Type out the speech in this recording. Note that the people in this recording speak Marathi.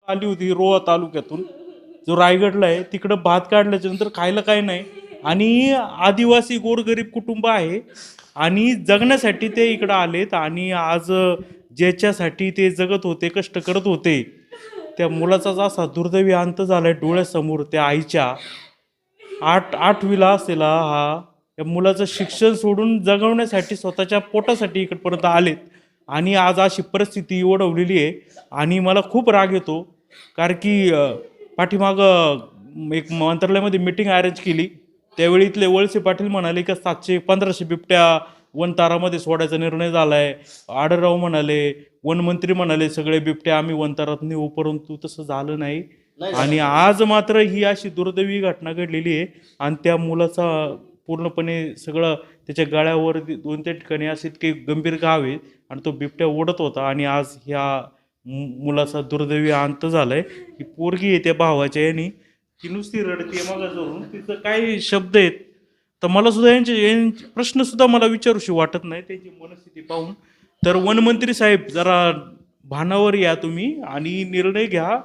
आली होती रोहा तालुक्यातून, जो रायगडला आहे. तिकडं भात काढल्याच्या नंतर खायला काही नाही आणि आदिवासी गोरगरीब कुटुंब आहे आणि जगण्यासाठी ते इकडं आलेत आणि आज ज्याच्यासाठी ते जगत होते, कष्ट करत होते, त्या मुलाचाच असा दुर्दैवी अंत झालाय डोळ्यासमोर. त्या आईच्या आठवीला असेल हा. त्या मुलाचं शिक्षण सोडून जगवण्यासाठी स्वतःच्या पोटासाठी इकडपर्यंत आलेत आणि आज अशी परिस्थिती ओढवलेली आहे. आणि मला खूप राग येतो कारण की पाठीमागं एक मंत्रालयामध्ये मीटिंग अरेंज केली. त्यावेळी इथले वळसे पाटील म्हणाले की 700-1500 बिबट्या वनतारामध्ये सोडायचा निर्णय झालाय. आढळराव म्हणाले, वनमंत्री म्हणाले सगळे बिबट्या आम्ही वनतारात नेऊ, परंतु तसं झालं नाही. आणि आज मात्र ही अशी दुर्दैवी घटना घडलेली आहे आणि त्या मुलाचा पूर्णपणे सगळं त्याच्या गळ्यावर 2-3 ठिकाणी असे इतके गंभीर घाव आहे आणि तो बिबट्या ओढत होता आणि आज ह्या मुलाचा दुर्दैवी अंत झालाय. ही पोरगी आहे त्या भावाच्या यांनी, ती नुसती रडते मग धरून, तिचं काय शब्द आहेत तर मला सुद्धा यांचे प्रश्न सुद्धा मला विचारूशी वाटत नाही त्यांची मनस्थिती पाहून. तर वनमंत्री साहेब जरा भानावर या तुम्ही आणि निर्णय घ्या.